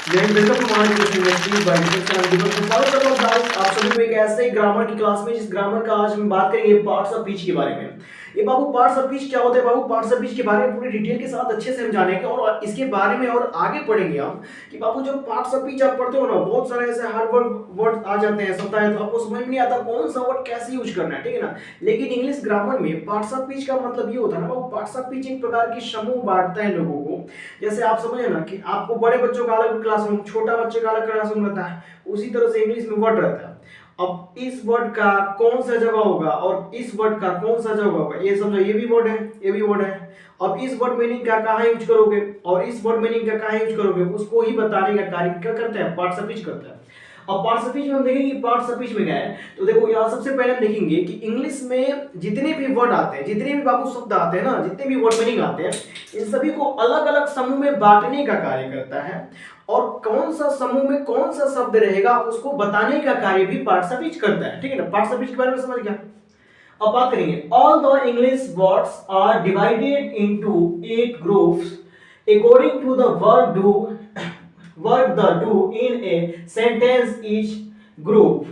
Welcome to my university bye guys. आप सभी को एक ऐसे ग्रामर की क्लास में जिस ग्रामर का आज हम बात करेंगे पार्ट्स ऑफ स्पीच के बारे में। ये बाबू पार्ट्स ऑफ स्पीच क्या होता है? बाबू पार्ट्स ऑफ स्पीच के बारे में पूरी डिटेल के साथ अच्छे से हम जानेंगे और इसके बारे में और आगे पढ़ेंगे हम कि बाबू जब पार्ट्स ऑफ स्पीच आप पढ़ते हो ना, बहुत सारे ऐसे हार्ड वर्ड आ जाते हैं सकता है, तो आपको समझ में नहीं आता कौन सा वर्ड कैसे यूज करना है, ठीक है ना। लेकिन इंग्लिश ग्रामर में पार्ट्स ऑफ स्पीच का मतलब ये होता है ना बाबू, पार्ट्स ऑफ स्पीच एक प्रकार की समूह बांटता है लोगों को। जैसे आप समझे ना कि आपको बड़े बच्चों का अलग क्लासरूम, छोटा बच्चे का अलग क्लासरूम रहता है, उसी तरह से इंग्लिश में वर्ड रहता है। अब इस वर्ड का कौन सा जगह होगा और इस वर्ड का कौन सा जगह होगा, ये समझो, ये भी वर्ड है, ये भी वर्ड है। अब इस वर्ड मीनिंग का कहाँ यूज करोगे और इस वर्ड मीनिंग का कहाँ यूज करोगे, उसको ही बताने का कार्य क्या करता है, पार्ट्स ऑफ स्पीच करता है। अब पार्ट्स ऑफ स्पीच में हम देखेंगे कि पार्ट्स ऑफ स्पीच में क्या है, तो देखो यहाँ सबसे पहले हम देखेंगे कि इंग्लिश में जितने भी वर्ड आते हैं, जितने भी बाबू शब्द आते हैं ना, जितने भी वर्ड मीनिंग आते हैं, इन सभी को अलग अलग समूह में बांटने का कार्य करता है। और कौन सा समूह में कौन सा शब्द रहेगा उसको बताने का कार्य भी पार्ट्स ऑफ स्पीच करता है, ठीक है ना। पार्ट्स ऑफ स्पीच के बारे में समझ गया। अब बात करेंगे, all the English words are divided into 8 groups according to the verb the do in a sentence. Each group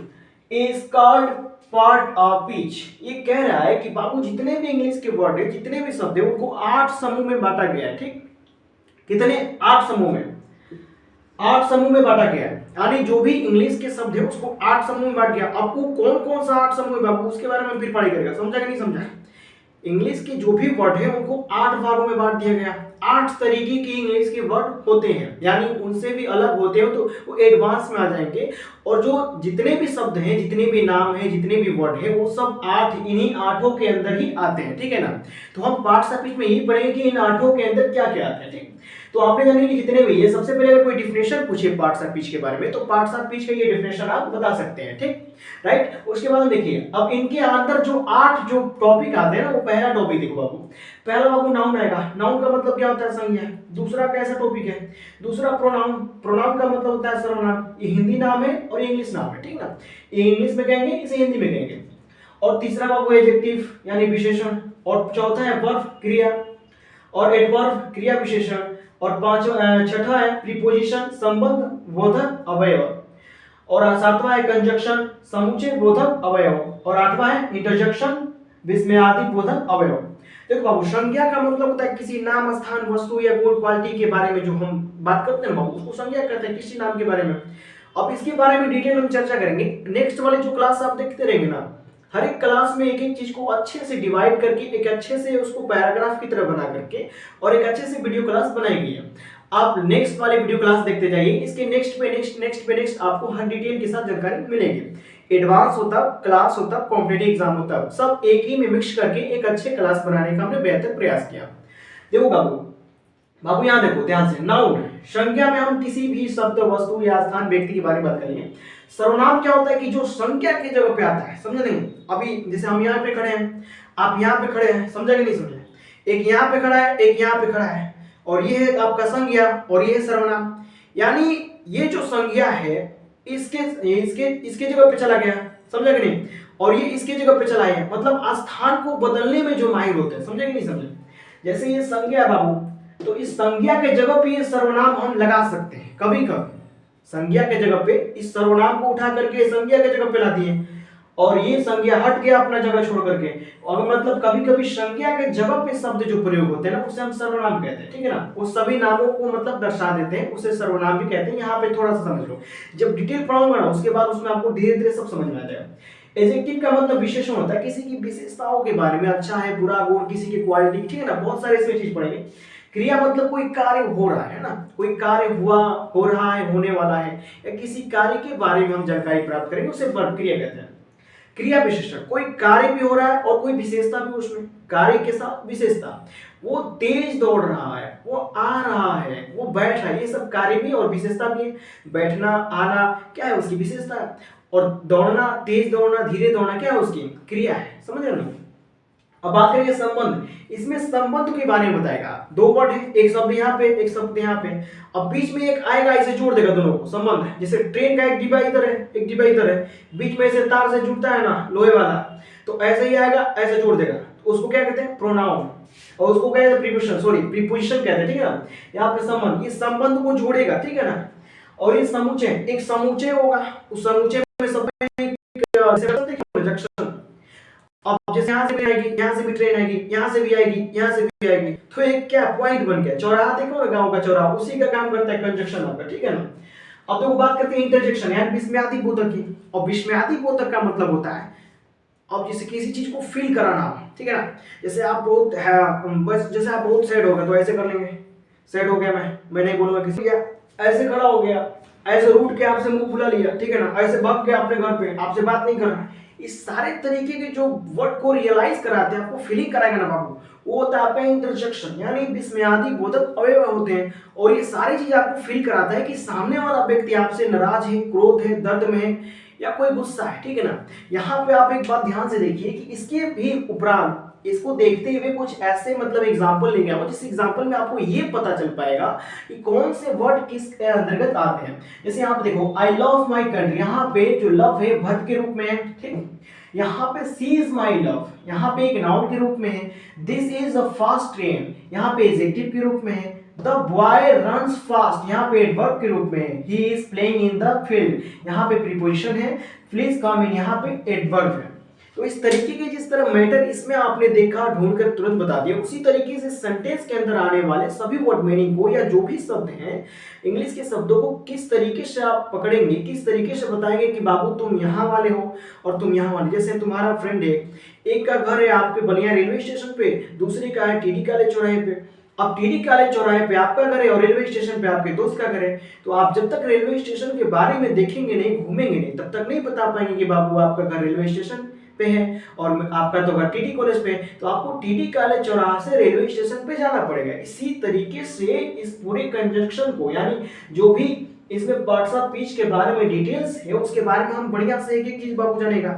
is called part of speech। ये कह रहा है कि बाबू जितने भी इंग्लिश के वर्ड है, जितने भी शब्द है, उनको 8 समूह में बांटा गया है, ठीक। कितने? 8 समूह में, 8 समूह में बांटा गया है। यानी जो भी इंग्लिश के शब्द है उसको 8 समूह में बांट गया। आपको कौन कौन सा 8 समूह में बाबू, उसके बारे में फिर पढ़ाई करेगा, समझा कि नहीं समझा। इंग्लिश के जो भी वर्ड है उनको 8 भागों में बांट दिया गया। 8 तरीके के इंग्लिश के वर्ड होते हैं, यानी उनसे भी अलग होते हो तो वो एडवांस में आ जाएंगे। और जो जितने भी शब्द हैं, जितने भी नाम हैं, जितने भी वर्ड हैं, वो सब 8 इन्हीं 8 के अंदर ही आते हैं, ठीक है ना। तो हम पार्ट्स ऑफ स्पीच में यही पढ़ेंगे कि इन 8 के अंदर क्या क्या आता है, ठीक। तो आपने जाने कि जितने भी ये, सबसे पहले अगर कोई डिफिनेशन पूछे पार्ट्स ऑफ स्पीच के बारे में, तो पार्ट्स ऑफ स्पीच का ये डिफिनेशन आप बता सकते हैं, ठीक, राइट। उसके बाद देखिए, अब इनके अंदर जो 8 जो टॉपिक आते हैं ना, वो पहला टॉपिक देखो बाबू, पहला बाबू नाउन आएगा। नाउन का मतलब क्या होता है, संज्ञा। दूसरा कैसा टॉपिक है, दूसरा प्रोनाउन। प्रोनाउन का मतलब होता है सर्वनाम। ये हिंदी नाम है और ये इंग्लिश नाम है, ठीक ना। ये इंग्लिश में कहेंगे, इसे हिंदी में कहेंगे। और तीसरा बाबू एडजेक्टिव यानी विशेषण। और चौथा है वर्ब, क्रिया, और एडवर्ब क्रिया विशेषण। और छठा है प्रीपोजिशन, संबंध बोधक अवयव। और सातवां है कंजक्शन, समुच्चय बोधक अवयव। और आठवां है इंटरजेक्शन, विस्मयादि बोधक अवयव। देखो बाबू, संज्ञा का मतलब होता है किसी नाम, स्थान, वस्तु या गुण, क्वालिटी के बारे में जो हम बात करते हैं बाबू, उसको संज्ञा कहते हैं, किसी नाम के बारे में। अब इसके बारे में डिटेल में चर्चा करेंगे नेक्स्ट वाले जो क्लास आप देखते रहेंगे ना। हर एक क्लास में एक एक चीज को अच्छे से डिवाइड करके, एक अच्छे से उसको पैराग्राफ की तरह बना करके और एक अच्छे से वीडियो क्लास बनाई गई है। आप नेक्स्ट वाले वीडियो क्लास देखते जाइए, इसके नेक्स्ट पे नेक्स्ट आपको हर डिटेल के साथ जानकारी मिलेगी। एडवांस होता क्लास होता, कॉम्पिटिटिव एग्जाम होता, सब एक ही में मिक्स करके एक अच्छे क्लास बनाने का हमने बेहतर प्रयास किया। देखो बाबू यहाँ देखो ध्यान से, नाउन संज्ञा में हम किसी भी शब्द, वस्तु या स्थान, व्यक्ति के बारे में बात करेंगे। सर्वनाम क्या होता है कि जो संज्ञा की जगह पे आता है, समझे नहीं। अभी जैसे हम यहाँ पे खड़े हैं, आप यहाँ पे खड़े हैं, समझा कि नहीं समझे। एक यहाँ पे खड़ा है, एक यहाँ पे खड़ा है, और ये है आपका संज्ञा और ये है सर्वनाम। यानी ये जो संज्ञा है इसके इसके इसके जगह पे चला गया, समझा कि नहीं, और ये इसके जगह पे चला है, मतलब स्थान को बदलने में जो माहिर होते हैं, समझे कि नहीं समझे। जैसे ये संज्ञा बाबू, तो इस संज्ञा के जगह पे ये सर्वनाम हम लगा सकते हैं। कभी कभी संज्ञा के जगह पे इस सर्वनाम को उठा करके संज्ञा के जगह पे ला दिए, और ये संज्ञा हट गया अपना जगह छोड़ करके। और मतलब कभी कभी संज्ञा के जगह पे शब्द जो प्रयोग होते हैं ना, उसे हम सर्वनाम कहते हैं, ठीक है ना। उस सभी नामों को मतलब दर्शा देते हैं, उसे सर्वनाम भी कहते हैं। यहाँ पे थोड़ा सा समझ लो, जब डिटेल पढ़ाऊंगा ना उसके बाद उसमें आपको धीरे धीरे सब समझ में आ जाएगा। एडजेक्टिव का मतलब विशेषण होता है, किसी की विशेषताओं के बारे में, अच्छा है, बुरा, गुण, किसी की क्वालिटी, ठीक है ना, बहुत सारे इसमें चीज पढ़ेंगे। क्रिया मतलब कोई कार्य हो रहा है ना, कोई कार्य हुआ, हो रहा है, होने वाला है, या किसी कार्य के बारे में हम जानकारी प्राप्त करेंगे, उसे वर्ब क्रिया कहते हैं। क्रिया विशेषण, कोई कार्य भी हो रहा है और कोई विशेषता भी उसमें, कार्य के साथ विशेषता। वो तेज दौड़ रहा है, वो आ रहा है, वो बैठ रहा है, ये सब कार्य भी और विशेषता भी है। बैठना, आना क्या है, उसकी विशेषता है। और दौड़ना, तेज दौड़ना, धीरे दौड़ना क्या है, उसकी क्रिया है, समझ रहे हो। अब बात करेंगे संबंध, इसमें संबंध के बारे में बताएगा। 2 वर्ड है, एक शब्द यहाँ पे, एक शब्द यहाँ पे, अब बीच में एक आएगा, इसे जोड़ देगा दोनों को, संबंध। जैसे ट्रेन का एक डिब्बा इधर है, एक डिब्बा इधर है, बीच में से तार से जुड़ता है ना, लोहे वाला, तो ऐसे ही आएगा, ऐसे जोड़ देगा, तो उसको क्या कहते हैं, प्रोनाउन। और उसको क्या कहते हैं, प्रीपोजिशन, सॉरी प्रीपोजिशन कहते हैं, ठीक है ना। यहाँ पे संबंध, इस संबंध को जोड़ेगा, ठीक है ना। और ये समुच्चय एक समुच्चय होगा, उस समुच्चय में सब प्रोजेक्शन। अब जैसे यहाँ से भी आएगी, यहाँ से भी ट्रेन आएगी, यहाँ से भी आएगी, यहाँ से भी आएगी, तो एक क्या पॉइंट बन गया। चौराहा देखो ना, गांव का चौराहा, उसी का काम करता है कंजक्शन आपका, ठीक है ना। अब देखो बात करते हैं इंटरजेक्शन यानी विस्मयादि बोधक की। और विस्मयादि बोधक का मतलब होता है अब जैसे किसी चीज को फील कराना, ठीक है ना। जैसे आप बहुत है बस, जैसे आप बहुत सैड हो गए तो ऐसे कर लेंगे, सैड हो गया मैं नहीं बोलूंगा किसी का, ऐसे खड़ा हो गया, ऐसे रूठ के आपसे मुंह फुला लिया, ठीक है ना, ऐसे भाग गया अपने घर पे, आपसे बात नहीं कर रहा। इस सारे तरीके के जो वर्ड को रियलाइज कराते हैं, आपको फीलिंग कराएगा ना बाबू, वो होता है आपका इंटरजेक्शन यानी विस्मयादि बोधक अवयव होते हैं। और ये सारी चीज आपको फील कराता है कि सामने वाला व्यक्ति आपसे नाराज है, क्रोध है, दर्द में है या कोई गुस्सा है, ठीक है ना। यहाँ पे आप एक बात ध्यान से देखिए कि इसके भी उपरांत इसको देखते हुए कुछ ऐसे मतलब एग्जाम्पल लेंगे आपको, जिस एग्जाम्पल में आपको ये पता चल पाएगा कि कौन से वर्ड किस अंतर्गत आते हैं। जैसे यहाँ पे देखो आई लव माई कंट्री, यहाँ पे जो लव है वर्ब के रूप में है, ठीक। यहाँ पे सी इज माई लव, यहाँ पे एक नाउन के रूप में है। This is a fast train, यहाँ पे एडजेक्टिव के रूप में है। द बॉय रन्स फास्ट, यहाँ पे एडवर्ब के रूप में है। He is playing in the field, यहाँ पे प्रीपोजिशन है। प्लीज कम इन, यहाँ पे एडवर्ब है। तो इस तरीके के जिस तरह मैटर इसमें आपने देखा, ढूंढकर तुरंत बता दिया, उसी तरीके से सेंटेंस के अंदर आने वाले सभी वर्ड मीनिंग को या जो भी शब्द हैं इंग्लिश के शब्दों को किस तरीके से आप पकड़ेंगे, किस तरीके से बताएंगे कि बाबू तुम यहाँ वाले हो और तुम यहाँ वाले। जैसे तुम्हारा फ्रेंड है, एक का घर है आपके बलिया रेलवे स्टेशन पे, दूसरे का है टीडी कॉलेज चौराहे पे। अब टीडी कॉलेज चौराहे पे आपका घर है और रेलवे स्टेशन पे आपके दोस्त का घर है। तो आप जब तक रेलवे स्टेशन के बारे में देखेंगे नहीं, घूमेंगे नहीं, तब तक नहीं बता पाएंगे कि बाबू आपका घर रेलवे स्टेशन पे है और आपका तो घर टीडी कॉलेज पे है। तो आपको टीडी कॉलेज चौराहा से रेलवे स्टेशन पे जाना पड़ेगा। इसी तरीके से इस पूरे कंजक्शन को यानी जो भी इसमें पार्ट्स ऑफ स्पीच के बारे में डिटेल्स है उसके बारे में हम बढ़िया से एक एक चीज बाबू जानेगा।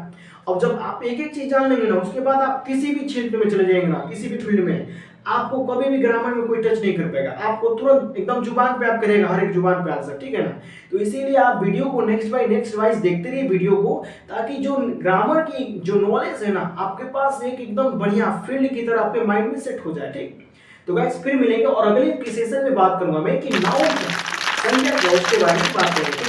अब जब आप एक एक चीज जान लेंगे ना, उसके बाद आप किसी भी क्षेत्र में चले जाएंगे ना, किसी भी फील्ड में, आपको कभी भी ग्रामर में कोई टच नहीं कर पाएगा। आपको तुरंत एकदम जुबान पे आप करेगा, हर एक जुबान पे आंसर, ठीक है ना। तो इसीलिए आप वीडियो को नेक्स्ट बाय नेक्स्ट वाइज देखते रहिए वीडियो को, ताकि जो ग्रामर की जो नॉलेज है ना आपके पास एक एकदम बढ़िया फील्ड की तरह आपके माइंड में सेट हो जाए, ठीक। तो गाइस फिर मिलेंगे और अगले सेशन में बात करूंगा मैं कि नाउन संज्ञा क्या, उसके बारे में बात करेंगे।